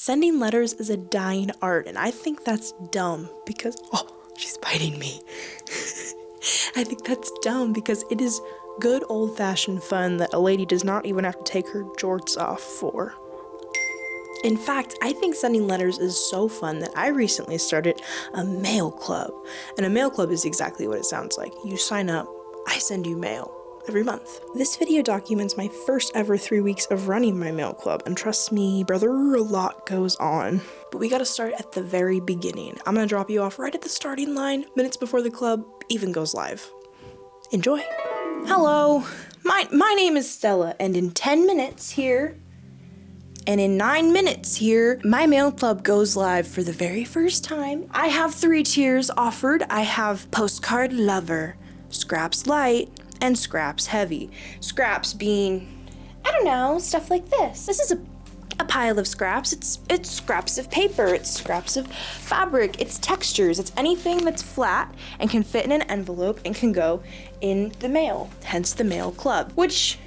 Sending letters is a dying art, and I think that's dumb because, oh, she's biting me. I think that's dumb because it is good old-fashioned fun that a lady does not even have to take her jorts off for. In fact, I think sending letters is so fun that I recently started a mail club. And a mail club is exactly what it sounds like. You sign up, I send you mail every month. This video documents my first ever 3 weeks of running my mail club, and trust me, brother, a lot goes on. But we gotta start at the very beginning. I'm gonna drop you off right at the starting line, minutes before the club even goes live. Enjoy. Hello, my name is Stella, and in 10 minutes here, and in 9 minutes here, my mail club goes live for the very first time. I have 3 tiers offered. I have Postcard Lover, Scraps Light, and Scraps Heavy. Scraps being, I don't know, stuff like this. This is a pile of scraps. It's scraps of paper, it's scraps of fabric, it's textures, it's anything that's flat and can fit in an envelope and can go in the mail, hence the mail club, which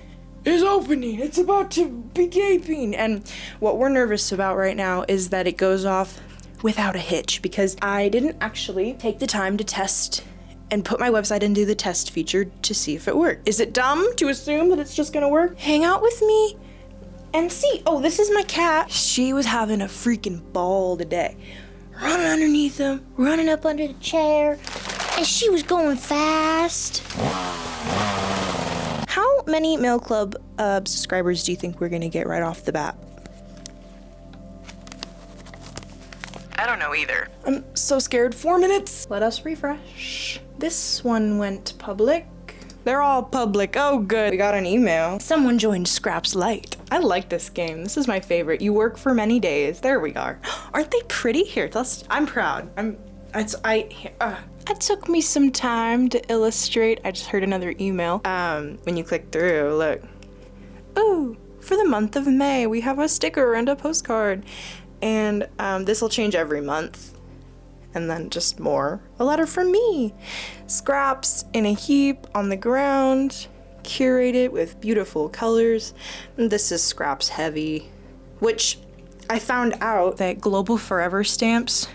is opening. It's about to be gaping. And what we're nervous about right now is that it goes off without a hitch, because I didn't actually take the time to test and put my website into the test feature to see if it worked. Is it dumb to assume that it's just gonna work? Hang out with me and see. Oh, this is my cat. She was having a freaking ball today. Running underneath him, running up under the chair, and she was going fast. How many Mail Club subscribers do you think we're gonna get right off the bat? I don't know either. I'm so scared. 4 minutes. Let us refresh. This one went public. They're all public. Oh, good. We got an email. Someone joined Scraps Light. I like this game. This is my favorite. You work for many days. There we are. Aren't they pretty? Here, I'm proud. It took me some time to illustrate. I just heard another email. When you click through, look. Ooh, for the month of May, we have a sticker and a postcard. And this will change every month. And then just more. A letter from me. Scraps in a heap on the ground, curated with beautiful colors. And this is Scraps Heavy, which I found out that Global Forever stamps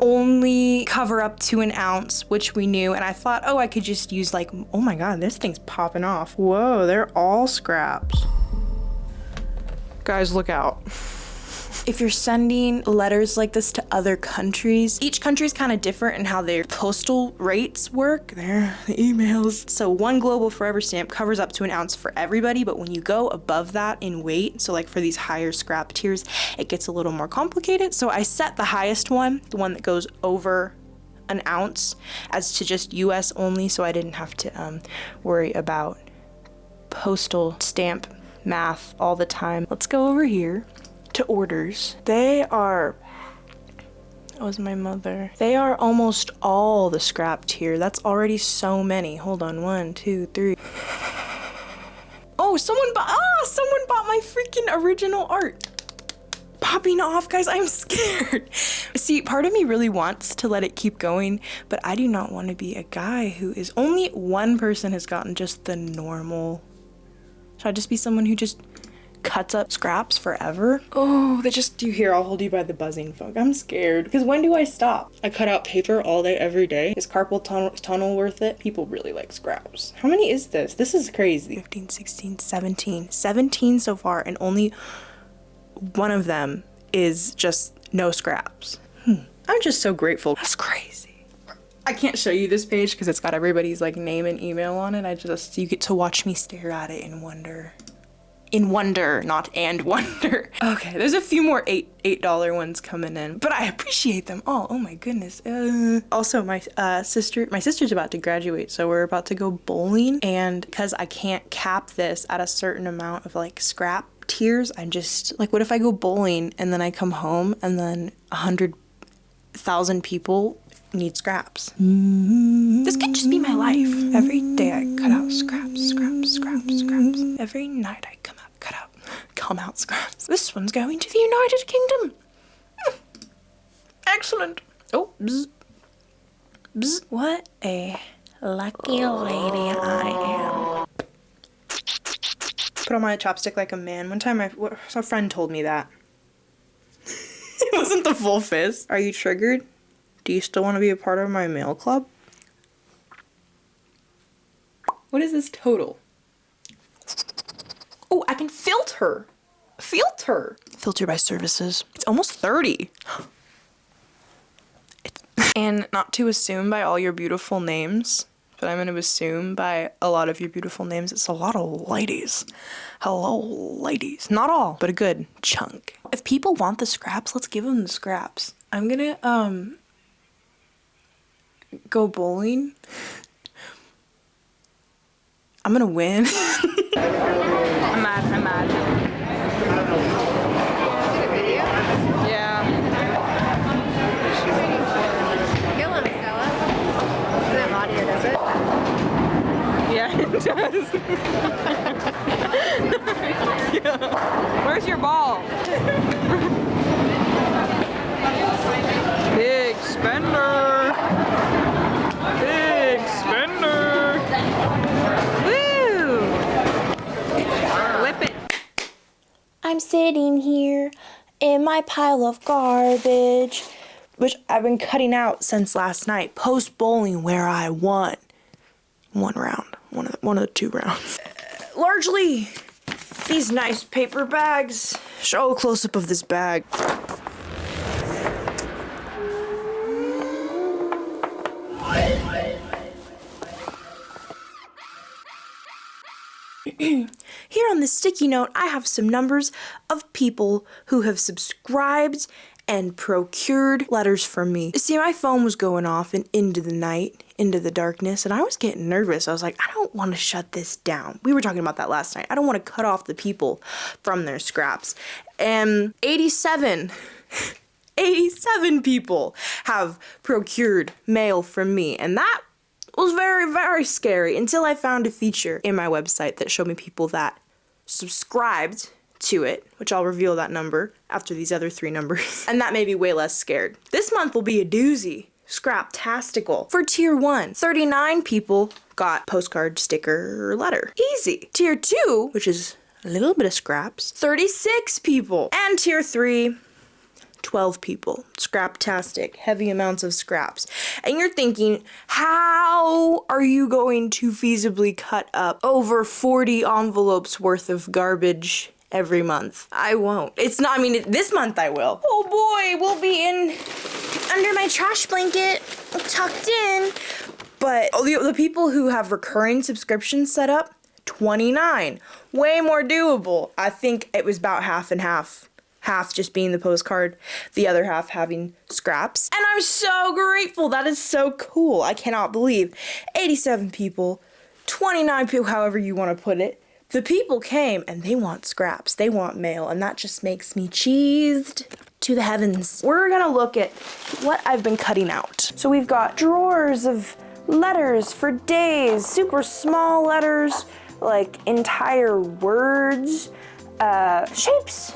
only cover up to an ounce, which we knew, and I thought, oh, I could just use like, oh my god, this thing's popping off. Whoa, they're all scraps. Guys, look out. If you're sending letters like this to other countries, each country's kind of different in how their postal rates work. There, the emails. So one Global Forever stamp covers up to an ounce for everybody, but when you go above that in weight, so like for these higher scrap tiers, it gets a little more complicated. So I set the highest one, the one that goes over an ounce, as to just US only, so I didn't have to worry about postal stamp math all the time. Let's go over here to orders. They are, that was my mother. They are almost all the scrap tier. That's already so many. Hold on, 1, 2, 3. Oh, someone bought my freaking original art. Popping off, guys, I'm scared. See, part of me really wants to let it keep going, but I do not want to be a guy who is, only one person has gotten just the normal. Should I just be someone who just cuts up scraps forever? Oh, they just, do you hear? I'll hold you by the buzzing fuck. I'm scared. Because when do I stop? I cut out paper all day, every day. Is carpal tunnel worth it? People really like scraps. How many is this? This is crazy. 15, 16, 17. 17 so far, and only one of them is just no scraps. I'm just so grateful. That's crazy. I can't show you this page because it's got everybody's like name and email on it. You get to watch me stare at it and wonder. In wonder, not and wonder. Okay, there's a few more $8 ones coming in, but I appreciate them all. Oh my goodness. Also, my sister's about to graduate, so we're about to go bowling, and because I can't cap this at a certain amount of like scrap tiers, I just like, what if I go bowling and then I come home and then 100,000 people need scraps? This could just be my life. Every day I cut out scraps, scraps, scraps, scraps. Every night I come out scraps. This one's going to the United Kingdom. Excellent. Oh, bzz. Bzz. What a lucky lady I am. Put on my chopstick like a man. One time a friend told me that. wasn't the full fist. Are you triggered? Do you still want to be a part of my mail club? What is this total? Oh, I can filter. Filter. Filter by services. It's almost 30. And not to assume by all your beautiful names, but I'm going to assume by a lot of your beautiful names, it's a lot of ladies. Hello, ladies. Not all, but a good chunk. If people want the scraps, let's give them the scraps. I'm going to, go bowling. I'm going to win. I'm mad. Yeah. Audio, does it? Yeah, it does. Yeah. Where's your ball? Big spender. Big spender. Woo! Whip it. I'm sitting here in my pile of garbage, which I've been cutting out since last night, post bowling, where I won one round, one of the 2 rounds. Largely these nice paper bags. Show a close-up of this bag. Here on this sticky note, I have some numbers of people who have subscribed and procured letters from me. See, my phone was going off and into the night, into the darkness, and I was getting nervous. I was like, I don't want to shut this down. We were talking about that last night. I don't want to cut off the people from their scraps. And 87 people have procured mail from me, and that was very, very scary until I found a feature in my website that showed me people that subscribed to it, which I'll reveal that number after these other 3 numbers. And that made me way less scared. This month will be a doozy. Scrap-tastical. For tier 1, 39 people got postcard, sticker, or letter. Easy. Tier 2, which is a little bit of scraps, 36 people. And tier 3, 12 people. Scraptastic. Heavy amounts of scraps. And you're thinking, how are you going to feasibly cut up over 40 envelopes worth of garbage every month? I won't. It's not, this month I will. Oh boy, we'll be in under my trash blanket, tucked in. But the people who have recurring subscriptions set up, 29. Way more doable. I think it was about half and half. Half just being the postcard, the other half having scraps. And I'm so grateful. That is so cool. I cannot believe 87 people, 29 people, however you want to put it. The people came and they want scraps. They want mail, and that just makes me cheesed to the heavens. We're gonna look at what I've been cutting out. So we've got drawers of letters for days, super small letters, like entire words, shapes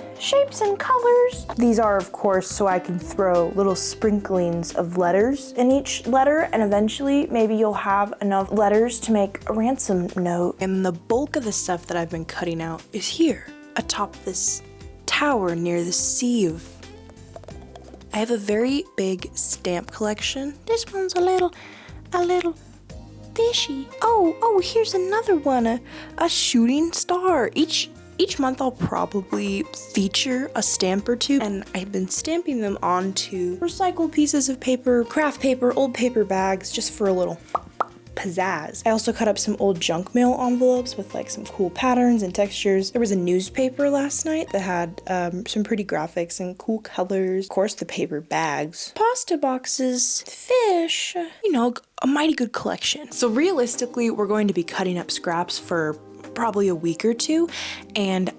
and colors. These are, of course, so I can throw little sprinklings of letters in each letter, and eventually maybe you'll have enough letters to make a ransom note. And the bulk of the stuff that I've been cutting out is here, atop this tower near the sea of... I have a very big stamp collection. This one's a little fishy. Oh, here's another one, a shooting star. Each month I'll probably feature a stamp or 2, and I've been stamping them onto recycled pieces of paper, craft paper, old paper bags, just for a little pizzazz. I also cut up some old junk mail envelopes with like some cool patterns and textures. There was a newspaper last night that had some pretty graphics and cool colors. Of course, the paper bags, pasta boxes, fish, a mighty good collection. So realistically, we're going to be cutting up scraps for probably a week or 2, and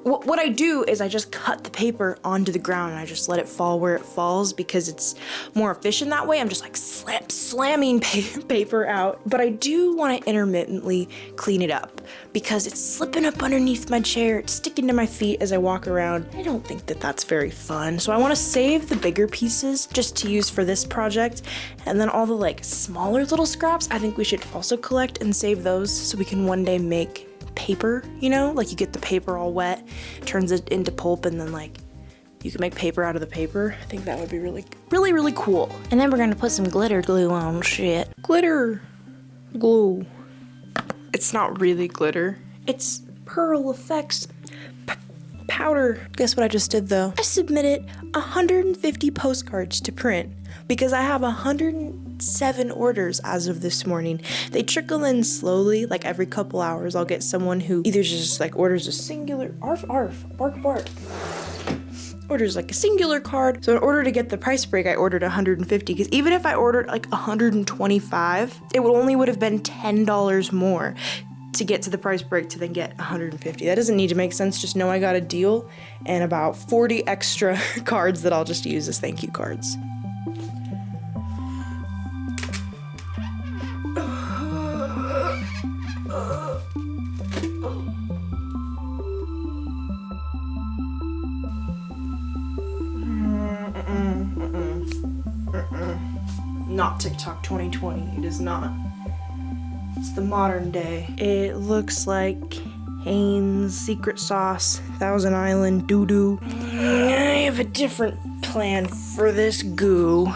what I do is I just cut the paper onto the ground and I just let it fall where it falls because it's more efficient that way. I'm just like slamming paper out, but I do want to intermittently clean it up because it's slipping up underneath my chair, it's sticking to my feet as I walk around. I don't think that that's very fun, so I want to save the bigger pieces just to use for this project, and then all the like smaller little scraps I think we should also collect and save those so we can one day make paper, like you get the paper all wet, turns it into pulp, and then like You can make paper out of the paper. I think that would be really, really, really cool. And then we're gonna put some glitter glue on shit. Glitter glue. It's not really glitter. It's Pearl Effects powder. Guess what I just did though? I submitted 150 postcards to print because I have 107 orders as of this morning. They trickle in slowly, like every couple hours I'll get someone who either just like orders a singular, arf arf, bark bark, orders like a singular card. So in order to get the price break, I ordered 150 because even if I ordered like 125, it would have been $10 more to get to the price break to then get 150. That doesn't need to make sense. Just know I got a deal and about 40 extra cards that I'll just use as thank you cards. Not TikTok 2020. It is not. It's the modern day. It looks like Hanes secret sauce, Thousand Island doo-doo. I have a different plan for this goo.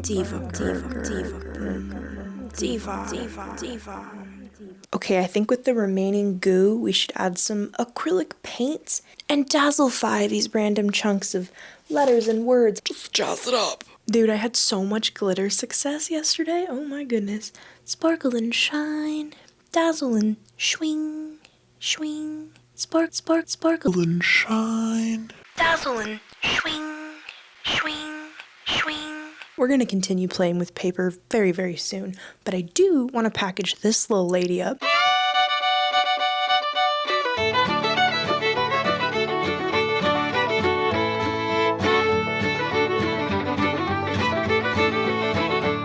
Diva burger. Okay, I think with the remaining goo, we should add some acrylic paints and dazzleify these random chunks of letters and words. Just jazz it up. Dude, I had so much glitter success yesterday. Oh my goodness. Sparkle and shine, dazzle and swing, swing. Sparkle and shine. Dazzle and swing, swing, swing. We're gonna continue playing with paper very, very soon, but I do want to package this little lady up.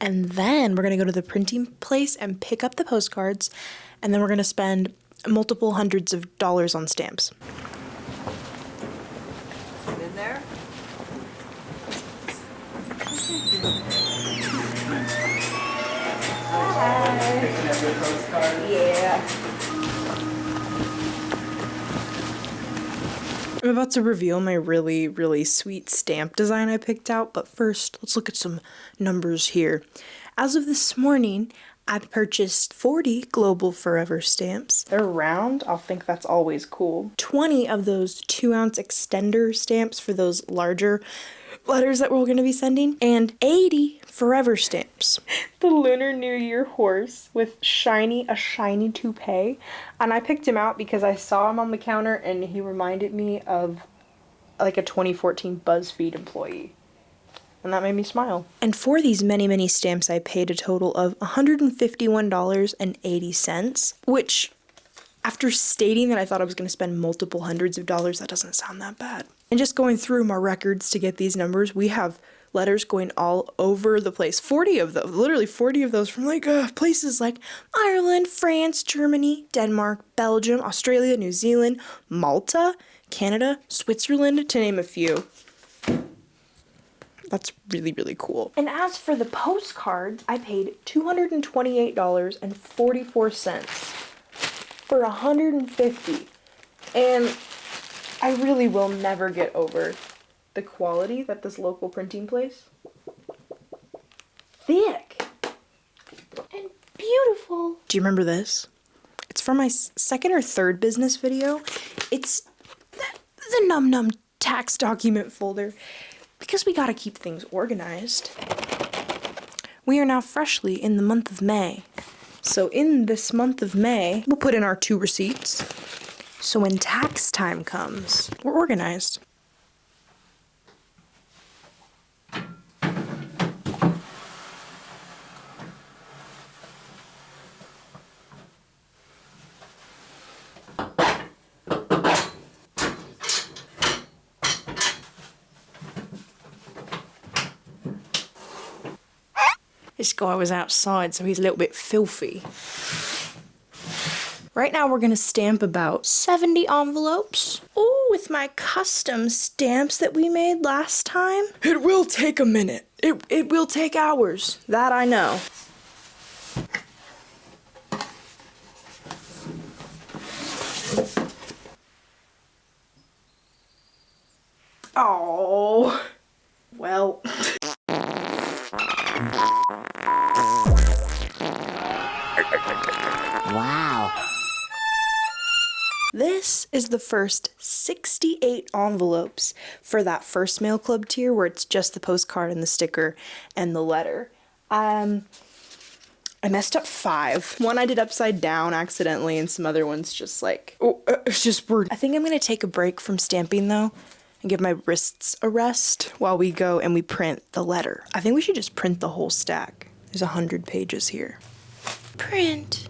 And then we're gonna go to the printing place and pick up the postcards, and then we're gonna spend multiple hundreds of dollars on stamps. In there? Hi. Picking up your postcards? Yeah. I'm about to reveal my really, really sweet stamp design I picked out, but first, let's look at some numbers here. As of this morning, I purchased 40 Global Forever stamps. They're round. I'll think that's always cool. 20 of those 2-ounce extender stamps for those larger letters that we're going to be sending, and 80 Forever stamps. The Lunar New Year horse with a shiny toupee. And I picked him out because I saw him on the counter and he reminded me of like a 2014 BuzzFeed employee. And that made me smile. And for these many, many stamps, I paid a total of $151.80, which, after stating that I thought I was going to spend multiple hundreds of dollars, that doesn't sound that bad. And just going through my records to get these numbers, we have letters going all over the place. 40 of those, literally 40 of those from like places like Ireland, France, Germany, Denmark, Belgium, Australia, New Zealand, Malta, Canada, Switzerland, to name a few. That's really, really cool. And as for the postcards, I paid $228.44 for 150. And I really will never get over the quality that this local printing place. Thick and beautiful. Do you remember this? It's from my second or third business video. It's the Num Num tax document folder because we gotta keep things organized. We are now freshly in the month of May. So in this month of May, we'll put in our 2 receipts. So when tax time comes, we're organized. This guy was outside, so he's a little bit filthy. Right now we're gonna stamp about 70 envelopes. Ooh, with my custom stamps that we made last time. It will take a minute. It will take hours. That I know. Oh, well. Wow. This is the first 68 envelopes for that first mail club tier where it's just the postcard and the sticker and the letter. I messed up 5. One I did upside down accidentally and some other ones just like, it's just weird. I think I'm gonna take a break from stamping though and give my wrists a rest while we go and we print the letter. I think we should just print the whole stack. There's 100 pages here. Print.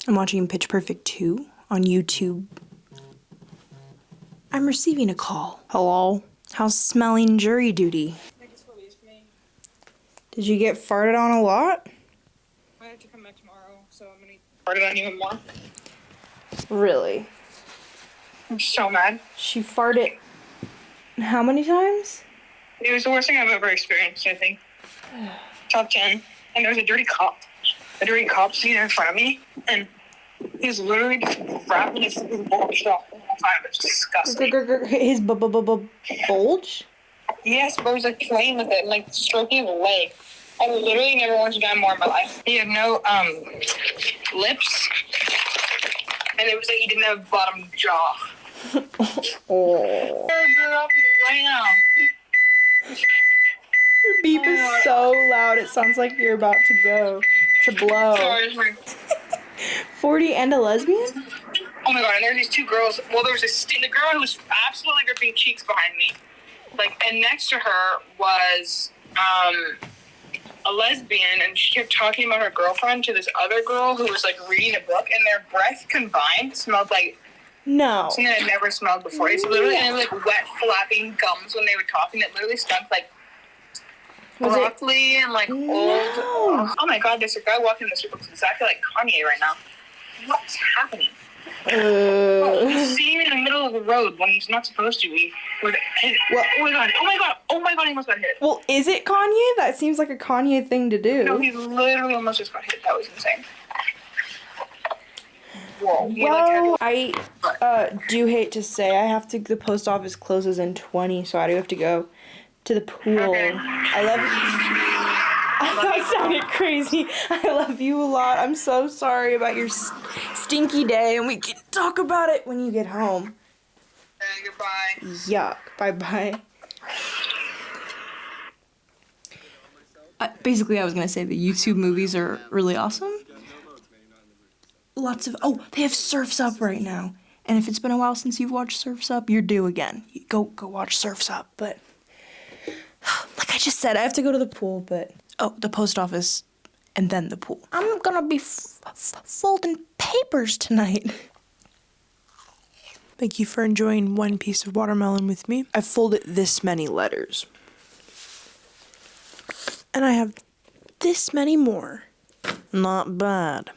I'm watching Pitch Perfect 2 on YouTube. I'm receiving a call. Hello? How's smelling jury duty? Did you get farted on a lot? I have to come back tomorrow, so I'm gonna fart it on even more. Really? I'm so mad. She farted how many times? It was the worst thing I've ever experienced, I think. Top 10. And there was a dirty cop. A dirty cop sitting in front of me, and he was literally just grabbing his bulge off the whole time. It's disgusting. His bulge? Yes, but I was like playing with it and like stroking his leg. I literally never once done more in my life. He had no lips, and it was like he didn't have a bottom jaw. Oh. You're up right now. Your beep is so loud. It sounds like you're about to go to blow. Sorry, it's like, 40 and a lesbian? oh my god, and there were these 2 girls. Well, there was the girl who was absolutely ripping cheeks behind me. Like, and next to her was a lesbian, and she kept talking about her girlfriend to this other girl who was like reading a book, and their breath combined smelled like No. something I'd never smelled before. It's literally like wet flapping gums when they were talking. It literally stunk like broccoli and like old. Oh my god, there's a guy walking in the street looks exactly like Kanye right now. What's happening? He's sitting in the middle of the road when he's not supposed to be. Oh my god! Oh my god! Oh my god! He almost got hit. Well, is it Kanye? That seems like a Kanye thing to do. No, he literally almost just got hit. That was insane. Whoa. Well, I do hate to say the post office closes in 20, so I do have to go to the pool. Okay. I love you. That sounded crazy. I love you a lot. I'm so sorry about your stinky day, and we can talk about it when you get home. Okay, goodbye. Yuck. Bye-bye. Basically, I was going to say the YouTube movies are really awesome. Lots of... Oh, they have Surf's Up right now. And if it's been a while since you've watched Surf's Up, you're due again. Go watch Surf's Up. But like I just said, I have to go to the pool, but... Oh, the post office and then the pool. I'm going to be folding papers tonight. Thank you for enjoying one piece of watermelon with me. I've folded this many letters. And I have this many more. Not bad.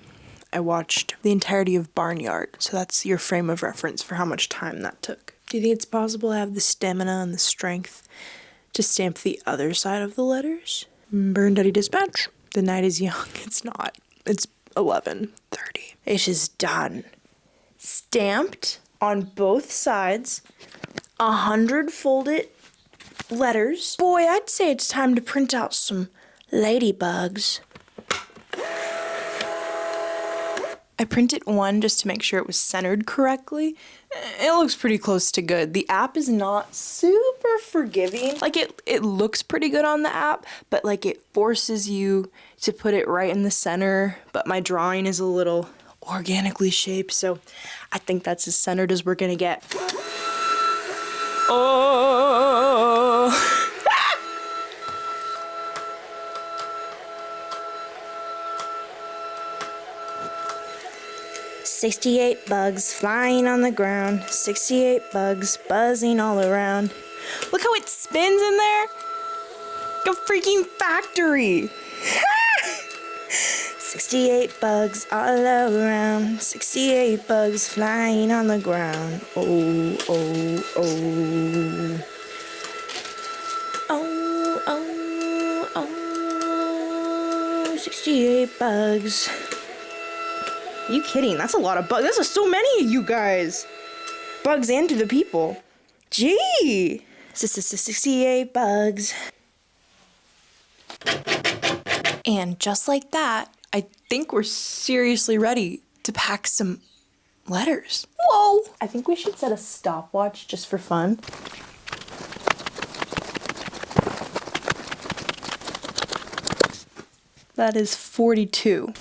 I watched the entirety of Barnyard, so that's your frame of reference for how much time that took. Do you think it's possible I have the stamina and the strength to stamp the other side of the letters? Burn Daddy Dispatch. The night is young. It's not. It's 11:30. It is done. Stamped on both sides. 100 folded letters. Boy, I'd say it's time to print out some ladybugs. I printed one just to make sure it was centered correctly. It looks pretty close to good. The app is not super forgiving. Like it looks pretty good on the app, but like it forces you to put it right in the center. But my drawing is a little organically shaped, so I think that's as centered as we're gonna get. Oh. 68 bugs flying on the ground, 68 bugs buzzing all around. Look how it spins in there! Like a freaking factory! 68 bugs all around, 68 bugs flying on the ground. Oh, oh, oh. Oh, oh, oh. 68 bugs. Are you kidding? That's a lot of bugs. That's so many of you guys. Bugs and to the people. Gee. 68 bugs. And just like that, I think we're seriously ready to pack some letters. Whoa. I think we should set a stopwatch just for fun. That is 42.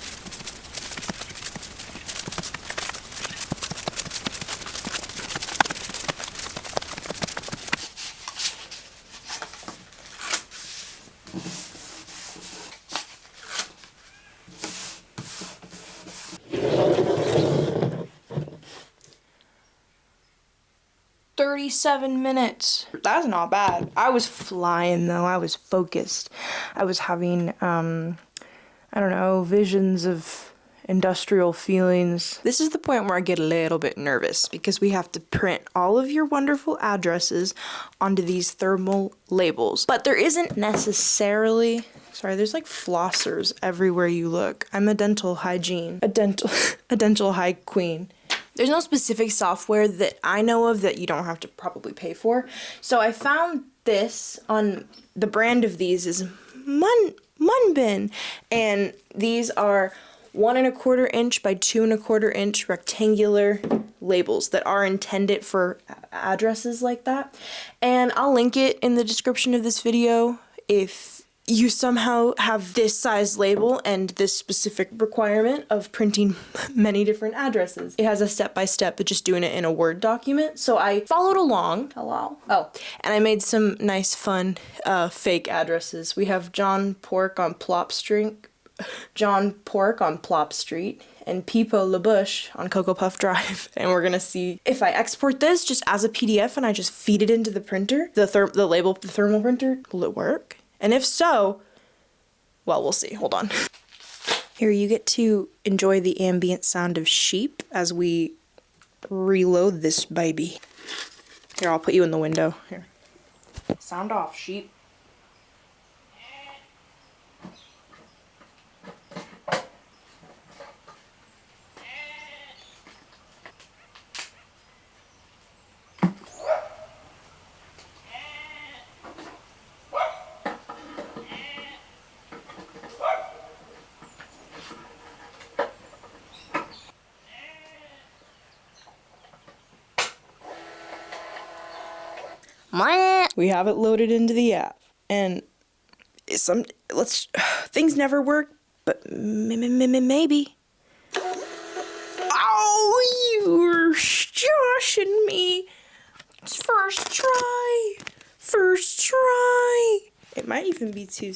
$37. That's not bad. I was flying though. I was focused. I was having, I don't know, visions of industrial feelings. This is the point where I get a little bit nervous because we have to print all of your wonderful addresses onto these thermal labels. But there isn't necessarily, sorry, there's like flossers everywhere you look. I'm a dental hygiene, a dental high queen. There's no specific software that I know of that you don't have to probably pay for. So I found this on, the brand of these is Munbin. And these are 1 1/4 inch by 2 1/4 inch rectangular labels that are intended for addresses like that. And I'll link it in the description of this video if you somehow have this size label and this specific requirement of printing many different addresses. It has a step-by-step, but just doing it in a Word document. So I followed along. Hello. Oh, and I made some nice, fun, fake addresses. We have John Pork on Plop Street, and Peepo LaBush on Cocoa Puff Drive. And we're gonna see if I export this just as a PDF and I just feed it into the printer, the thermal printer, will it work? And if so, well, we'll see. Hold on. Here you get to enjoy the ambient sound of sheep as we reload this baby. Here, I'll put you in the window. Here. Sound off, sheep. We have it loaded into the app, and things never work, but maybe. Oh, you were joshing me. First try. It might even be too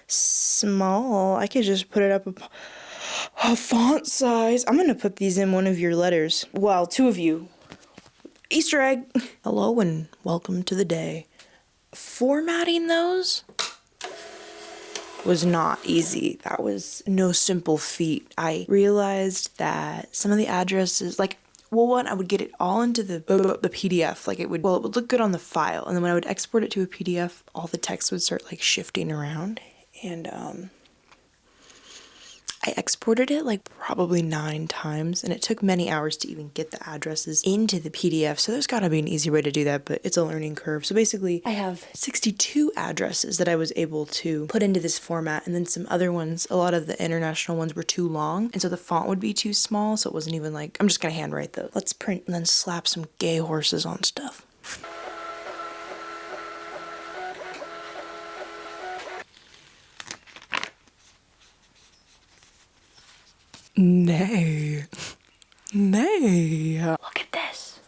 small. I could just put it up a font size. I'm gonna put these in one of your letters. Well, 2 of you. Easter egg. Hello and welcome to the day. Formatting those was not easy. That was no simple feat. I realized that some of the addresses, like, well, one, I would get it all into the PDF. Like, it would look good on the file. And then when I would export it to a PDF, all the text would start, like, shifting around. And, I exported it like probably 9 times, and it took many hours to even get the addresses into the PDF. So there's gotta be an easy way to do that, but it's a learning curve. So basically I have 62 addresses that I was able to put into this format, and then some other ones, a lot of the international ones were too long, and so the font would be too small, so it wasn't even like, I'm just gonna handwrite those. Let's print and then slap some gay horses on stuff. Nay. Nay. Look at this.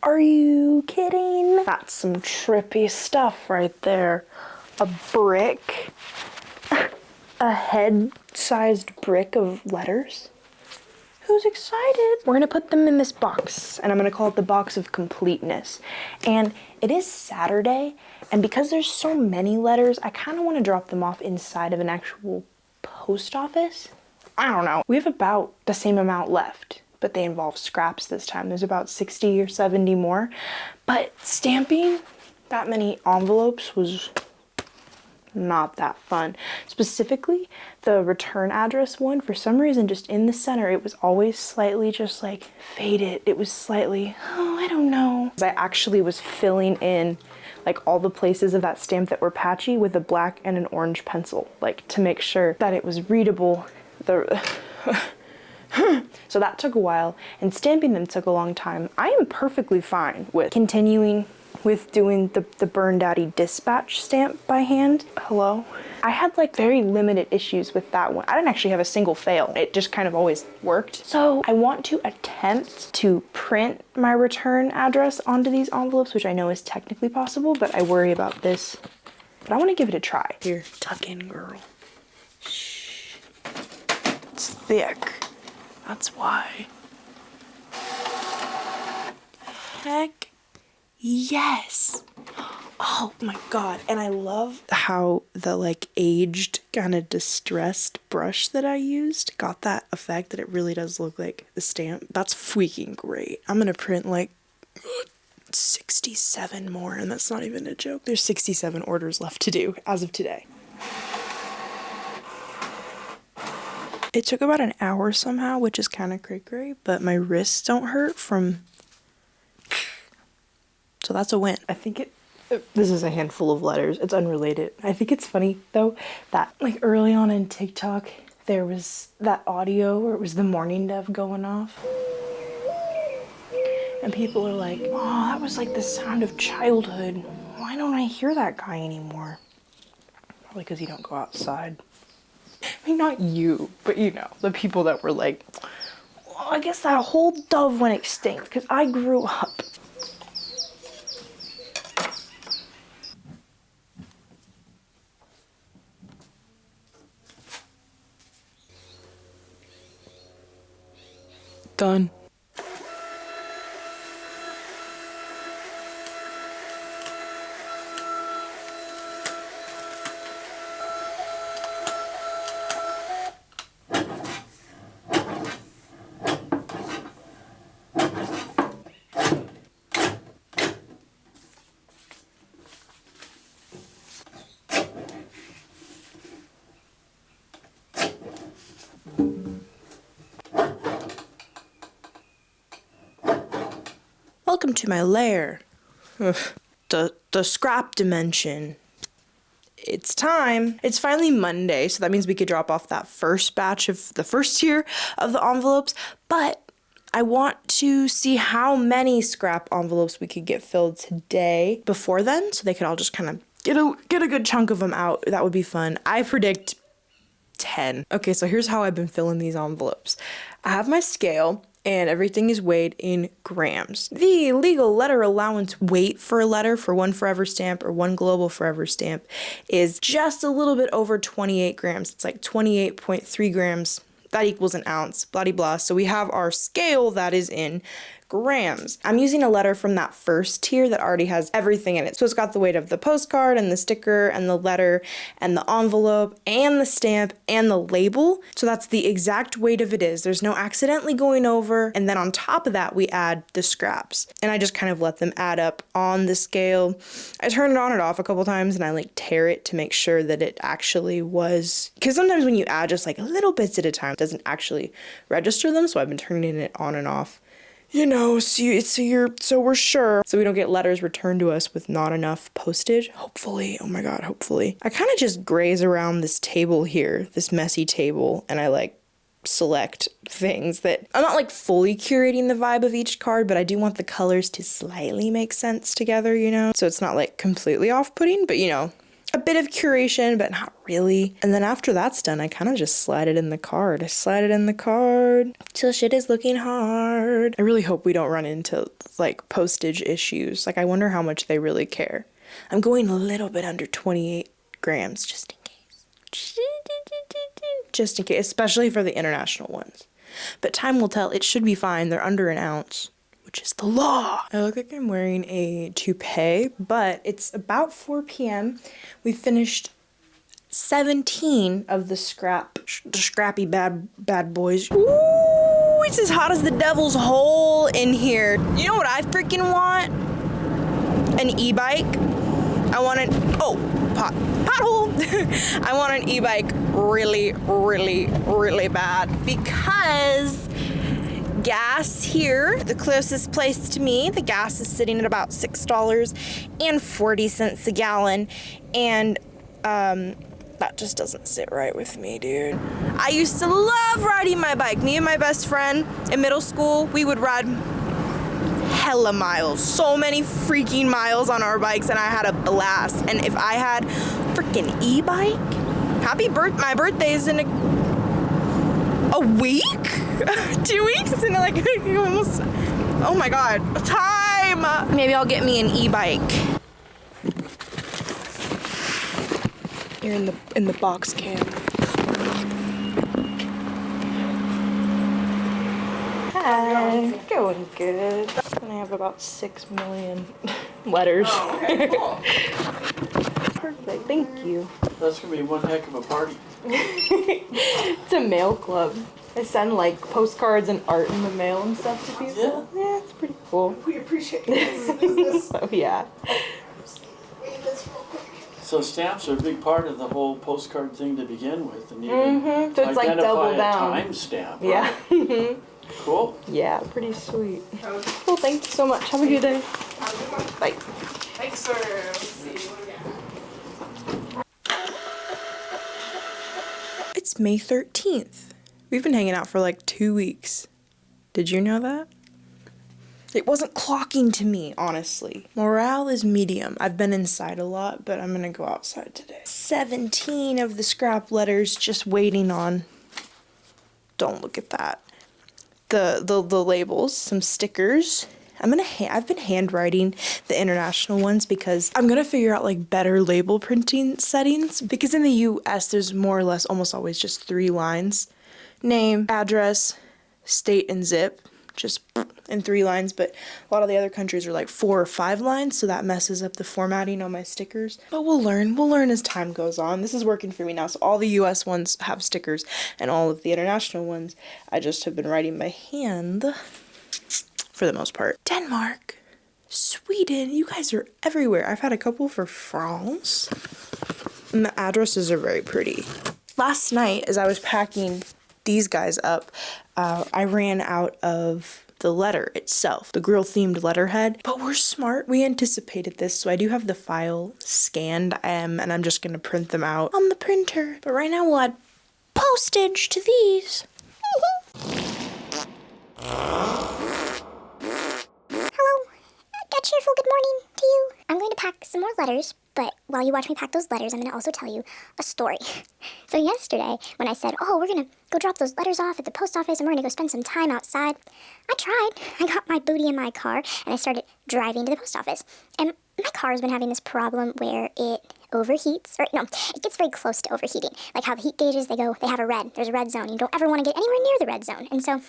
Are you kidding? That's some trippy stuff right there. A brick. A head-sized brick of letters. Who's excited? We're gonna put them in this box, and I'm gonna call it the box of completeness. And it is Saturday, and because there's so many letters, I kind of want to drop them off inside of an actual post office. I don't know. We have about the same amount left, but they involve scraps this time. There's about 60 or 70 more. But stamping that many envelopes was not that fun. Specifically, the return address one, for some reason, just in the center, it was always slightly just like faded. It was slightly, oh, I don't know. I actually was filling in like all the places of that stamp that were patchy with a black and an orange pencil, like to make sure that it was readable. So that took a while, and stamping them took a long time. I am perfectly fine with continuing with doing the Burn Daddy dispatch stamp by hand. Hello? I had like very limited issues with that one. I didn't actually have a single fail. It just kind of always worked. So I want to attempt to print my return address onto these envelopes, which I know is technically possible, but I worry about this. But I want to give it a try. Here, tuck in, girl. Shh. It's thick. That's why. Heck yes. Oh my god. And I love how the like aged kind of distressed brush that I used got that effect that it really does look like the stamp. That's freaking great. I'm gonna print like 67 more, and that's not even a joke. There's 67 orders left to do as of today. It took about an hour somehow, which is kind of cray-cray, but my wrists don't hurt from... So that's a win. I think this is a handful of letters. It's unrelated. I think it's funny, though, that like early on in TikTok, there was that audio where it was the morning dove going off. And people are like, oh, that was like the sound of childhood. Why don't I hear that guy anymore? Probably because you don't go outside. I mean, not you, but you know, the people that were like, well, I guess that whole dove went extinct because I grew up. Done. Welcome to my lair. The scrap dimension. It's time. It's finally Monday, so that means we could drop off that first batch of the first tier of the envelopes, but I want to see how many scrap envelopes we could get filled today before then, so they could all just kind of get a good chunk of them out. That would be fun. I predict 10. Okay, so here's how I've been filling these envelopes. I have my scale, and everything is weighed in grams. The legal letter allowance weight for a letter for one forever stamp or one global forever stamp is just a little bit over 28 grams. It's like 28.3 grams. That equals an ounce, blah de blah. So we have our scale that is in grams. I'm using a letter from that first tier that already has everything in it. So it's got the weight of the postcard and the sticker and the letter and the envelope and the stamp and the label. So that's the exact weight of it is. There's no accidentally going over. And then on top of that, we add the scraps. And I just kind of let them add up on the scale. I turn it on and off a couple times and I like tear it to make sure that it actually was, because sometimes when you add just like little bits at a time, it doesn't actually register them. So I've been turning it on and off, you know, so we're sure. So we don't get letters returned to us with not enough postage. Hopefully, oh my God, hopefully. I kind of just graze around this table here, this messy table, and I like select things that I'm not like fully curating the vibe of each card, but I do want the colors to slightly make sense together, you know? So it's not like completely off-putting, but you know, a bit of curation, but not really. And then after that's done, I kind of just slide it in the card. I slide it in the card till shit is looking hard. I really hope we don't run into like postage issues. Like I wonder how much they really care. I'm going a little bit under 28 grams just in case. Just in case, especially for the international ones. But time will tell. It should be fine. They're under an ounce, which is the law. I look like I'm wearing a toupee, but it's about 4 p.m. We finished 17 of the scrappy bad boys. Ooh, it's as hot as the devil's hole in here. You know what I freaking want? An e-bike. I want an, pothole. I want an e-bike really, really, really bad because gas here, the closest place to me, the gas is sitting at about $6.40 a gallon, and that just doesn't sit right with me, dude. I used to love riding my bike. Me and my best friend in middle school, we would ride hella miles, so many freaking miles on our bikes, and I had a blast. And if I had freaking e-bike, my birthday is in a week? 2 weeks? It's in like almost, oh my God, time. Maybe I'll get me an e-bike. You're in the box cam. Hi, going good. And I have about 6 million letters. Oh, okay, cool. Perfect, thank you. That's gonna be one heck of a party. It's a mail club. I send like postcards and art in the mail and stuff to people. Yeah, it's pretty cool. We appreciate this. Oh yeah. So stamps are a big part of the whole postcard thing to begin with, and you can So it's like double down. a timestamp. Yeah. Right? Cool. Yeah, pretty sweet. Cool, thank you so much. Have a good day. Bye. Thanks, sir. Let's see what we got. It's May 13th. We've been hanging out for like 2 weeks. Did you know that? It wasn't clocking to me, honestly. Morale is medium. I've been inside a lot, but I'm gonna go outside today. 17 of the scrap letters just waiting on. Don't look at that. The labels, some stickers. I've been handwriting the international ones because I'm gonna figure out like better label printing settings, because in the US there's more or less almost always just 3 lines. Name, address, state, and zip. Just in 3 lines, but a lot of the other countries are like 4 or 5 lines, so that messes up the formatting on my stickers. But we'll learn as time goes on. This is working for me now, so all the US ones have stickers, and all of the international ones I just have been writing by hand for the most part. Denmark, Sweden, you guys are everywhere. I've had a couple for France, and the addresses are very pretty. Last night, as I was packing these guys up, I ran out of the letter itself, the girl-themed letterhead, but we're smart. We anticipated this, so I do have the file scanned, and I'm just gonna print them out on the printer. But right now we'll add postage to these. Hello, got cheerful good morning to you. I'm going to pack some more letters, but while you watch me pack those letters, I'm going to also tell you a story. So yesterday, when I said, we're going to go drop those letters off at the post office and we're going to go spend some time outside, I tried. I got my booty in my car and I started driving to the post office. And my car has been having this problem where it overheats, or no, it gets very close to overheating. Like how the heat gauges, they have a red. There's a red zone. You don't ever want to get anywhere near the red zone. And so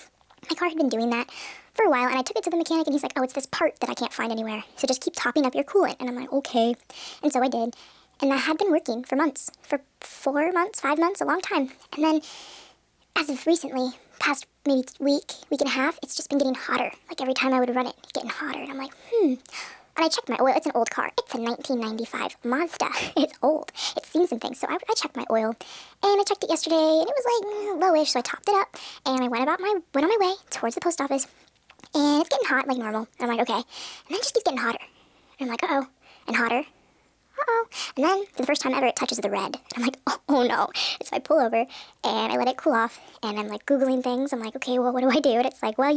My car had been doing that for a while, and I took it to the mechanic, and he's like, oh, it's this part that I can't find anywhere, so just keep topping up your coolant. And I'm like, okay. And so I did, and that had been working for months, for 4 months, 5 months, a long time. And then, as of recently, past maybe week and a half, it's just been getting hotter. Like every time I would run it, getting hotter. And I'm like, And I checked my oil. It's an old car. It's a 1995 Mazda. It's old. It's seen some things. So I checked my oil, and I checked it yesterday, and it was like lowish. So I topped it up, and I went on my way towards the post office, and it's getting hot like normal. And I'm like, okay. And then it just keeps getting hotter. And I'm like, uh-oh. And hotter. Uh-oh. And then, for the first time ever, it touches the red. And I'm like, oh no. And so I pull over, and I let it cool off, and I'm like Googling things. I'm like, okay, well, what do I do? And it's like, well,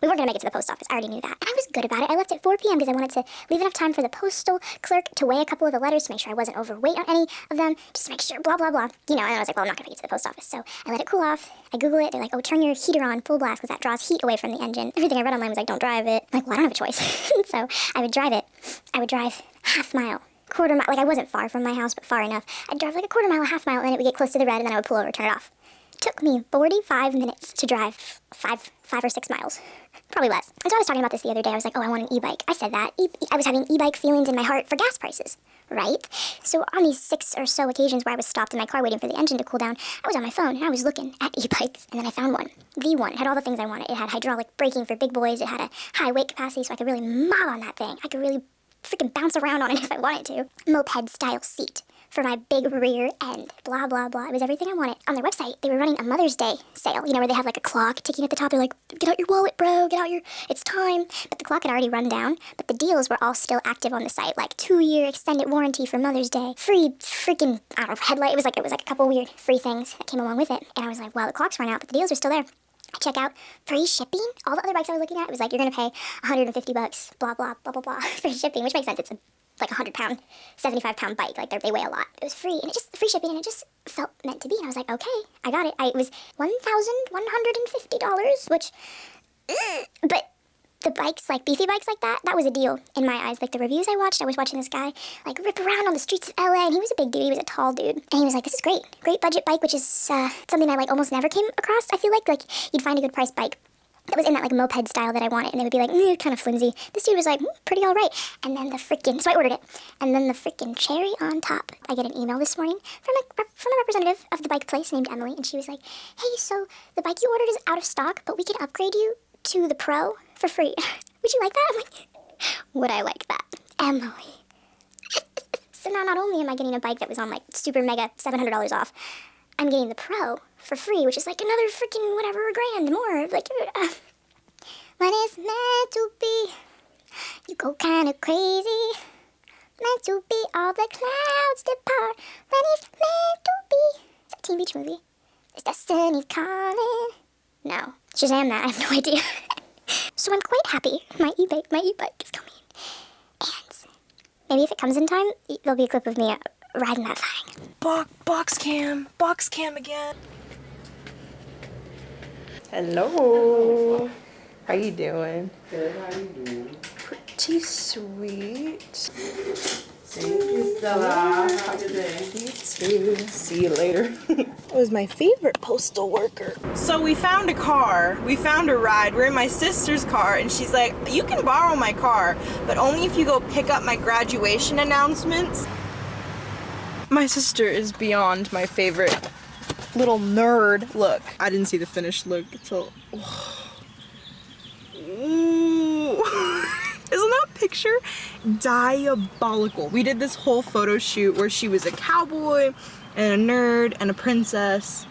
we weren't going to make it to the post office. I already knew that. And I was good about it. I left at 4 p.m. because I wanted to leave enough time for the postal clerk to weigh a couple of the letters to make sure I wasn't overweight on any of them, just to make sure, blah, blah, blah. And I was like, well, I'm not going to make it to the post office. So I let it cool off. I Google it. They're like, oh, turn your heater on full blast because that draws heat away from the engine. Everything I read online was like, don't drive it. I'm like, well, I don't have a choice. So I would drive it. I would drive half mile, quarter mile. Like I wasn't far from my house, but far enough. I'd drive like a quarter mile, a half mile, and then it would get close to the red, and then I would pull over, turn it off. Took me 45 minutes to drive 5 or 6 miles. Probably less. And so I was talking about this the other day. I was like, oh, I want an e-bike. I said that. I was having e-bike feelings in my heart for gas prices, right? So on these 6 or so occasions where I was stopped in my car waiting for the engine to cool down, I was on my phone, and I was looking at e-bikes, and then I found one. The one. It had all the things I wanted. It had hydraulic braking for big boys. It had a high weight capacity, so I could really mob on that thing. I could really freaking bounce around on it if I wanted to. Moped-style seat for my big rear end, blah, blah, blah. It was everything I wanted. On their website, they were running a Mother's Day sale, where they have like a clock ticking at the top. They're like, get out your wallet, bro, it's time. But the clock had already run down, but the deals were all still active on the site, like 2-year extended warranty for Mother's Day, free freaking, I don't know, headlight. It was like a couple weird free things that came along with it. And I was like, well, the clock's run out, but the deals are still there. I check out, free shipping. All the other bikes I was looking at, it was like, you're gonna pay $150, blah, blah, blah, blah, blah, free shipping, which makes sense. It's like a 100-pound, 75-pound bike. Like they weigh a lot. It was free, and it just free shipping, and it just felt meant to be. And I was like, okay, I got it. It was $1,150, which, but the bikes, like beefy bikes like that was a deal in my eyes. Like the reviews I was watching this guy like rip around on the streets of LA, and he was a big dude. He was a tall dude, and he was like, this is great budget bike, which is something I like almost never came across. I feel like you'd find a good price bike that was in that like moped style that I wanted, and they would be like, kind of flimsy. This dude was like, pretty all right. And then so I ordered it, and then the freaking cherry on top. I get an email this morning from a representative of the bike place named Emily, and she was like, hey, so the bike you ordered is out of stock, but we can upgrade you to the Pro for free. Would you like that? I'm like, would I like that? Emily. So now not only am I getting a bike that was on like super mega $700 off, I'm getting the Pro for free, which is like another freaking whatever grand more. Like, when it's meant to be, you go kind of crazy. Meant to be, all the clouds depart. When it's meant to be. Is that a Teen Beach movie? Is destiny calling? No. Shazam that, I have no idea. So I'm quite happy. My e-bike is coming. And maybe if it comes in time, there'll be a clip of me riding that thing. Box cam again. Hello. How you doing? Good, how you doing? Pretty sweet. Thank you, Stella. Have a good day. You too. See you later. It was my favorite postal worker. So we found a car. We found a ride. We're in my sister's car, and she's like, you can borrow my car, but only if you go pick up my graduation announcements. My sister is beyond my favorite little nerd. Look, I didn't see the finished look until. Ooh. Isn't that picture diabolical? We did this whole photo shoot where she was a cowboy and a nerd and a princess,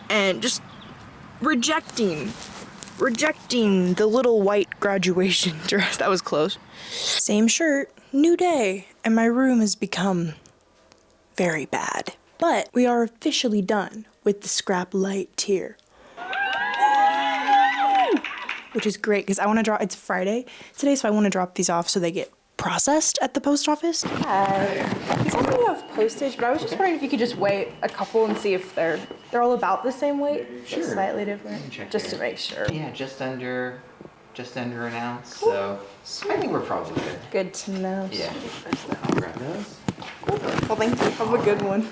and just rejecting the little white graduation dress. That was close. Same shirt, new day, and my room has become very bad. But we are officially done with the scrap light tier. Which is great because I want to drop, it's Friday today, so I want to drop these off so they get processed at the post office. It's only off postage, but I was just wondering if you could just weigh a couple and see if they're all about the same weight. Sure. Just slightly different. Just to make sure. Yeah, just under an ounce. Cool. So I think we're probably good. Good to know. Yeah. I'll grab those. Cool. Well, thank you. Have a good one.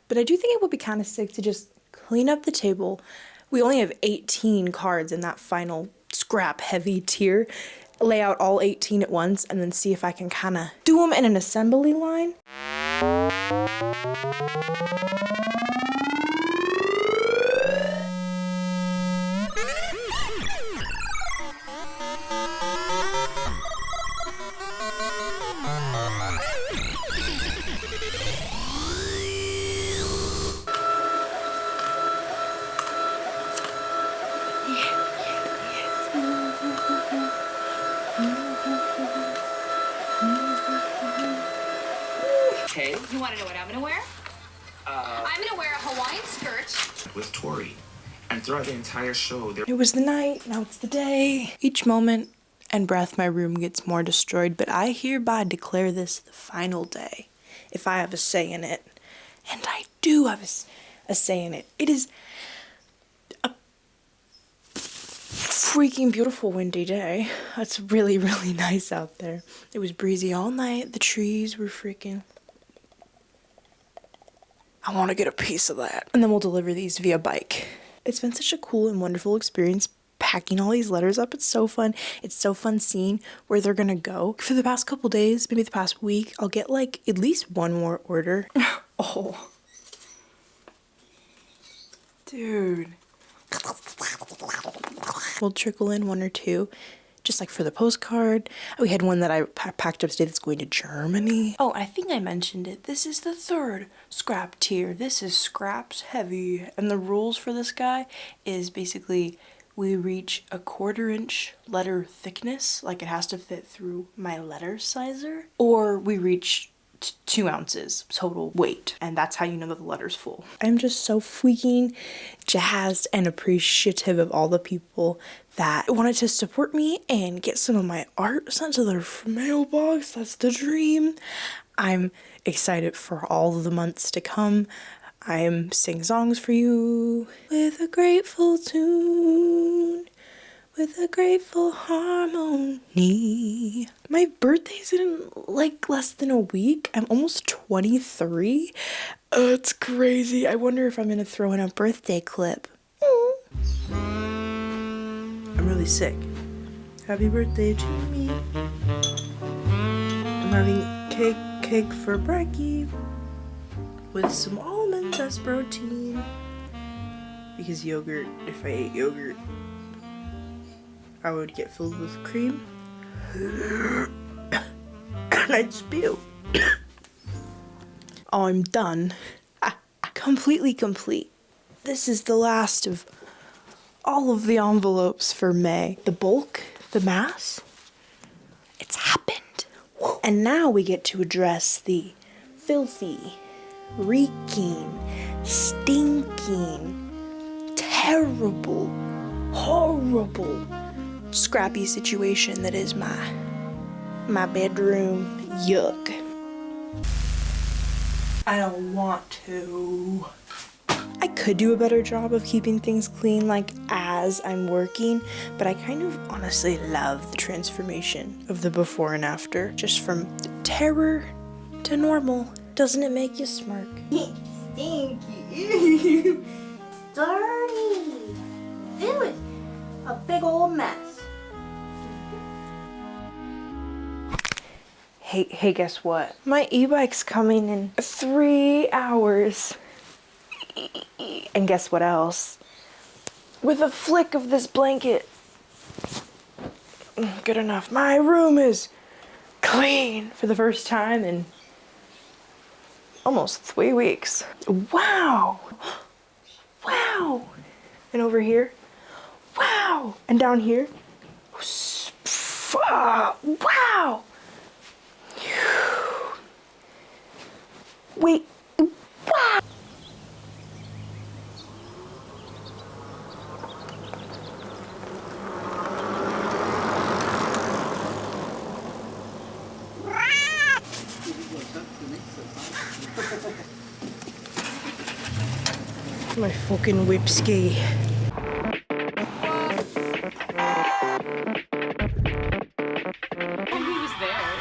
But I do think it would be kind of sick to just clean up the table. We only have 18 cards in that final scrap heavy tier. Lay out all 18 at once and then see if I can kind of do them in an assembly line. Okay. You want to know what I'm gonna wear? I'm gonna wear a Hawaiian skirt. With Tori. And throughout the entire show, there It was the night, now it's the day. Each moment and breath my room gets more destroyed, but I hereby declare this the final day, if I have a say in it. And I do have a say in it. It is a freaking beautiful windy day. It's really, really nice out there. It was breezy all night. The trees were freaking... I want to get a piece of that. And then we'll deliver these via bike. It's been such a cool and wonderful experience packing all these letters up. It's so fun. It's so fun seeing where they're gonna go. For the past couple days, maybe the past week, I'll get like at least one more order. Oh. Dude. We'll trickle in one or two. Just like for the postcard. We had one that I packed up today that's going to Germany. Oh, I think I mentioned it. This is the third scrap tier. This is scraps heavy. And the rules for this guy is basically we reach a 1/4 inch letter thickness. Like it has to fit through my letter sizer. Or we reach 2 ounces total weight, and that's how you know that the letter's full. I'm just so freaking jazzed and appreciative of all the people that wanted to support me and get some of my art sent to their mailbox. That's the dream. I'm excited for all of the months to come. I'm singing songs for you with a grateful tune, with a grateful harmony. My birthday's in like less than a week. I'm almost 23. It's crazy. I wonder if I'm gonna throw in a birthday clip. I'm really sick. Happy birthday to me. I'm having cake for brekkie with some almonds as protein. Because yogurt, if I ate yogurt, I would get filled with cream and I'd spew. Oh, I'm done. Completely complete. This is the last of all of the envelopes for May. The bulk, the mass, it's happened. And now we get to address the filthy, reeking, stinking, terrible, horrible, scrappy situation that is my bedroom. Yuck. I don't want to. I could do a better job of keeping things clean like as I'm working, but I kind of honestly love the transformation of the before and after, just from terror to normal. Doesn't it make you smirk? Stinky. Dirty. It was a big old mess. Hey, guess what? My e-bike's coming in 3 hours. And guess what else? With a flick of this blanket. Good enough. My room is clean for the first time in almost 3 weeks. Wow. Wow. And over here. Wow. And down here. Wow. Wait. Wow. My fucking whipski. He was there.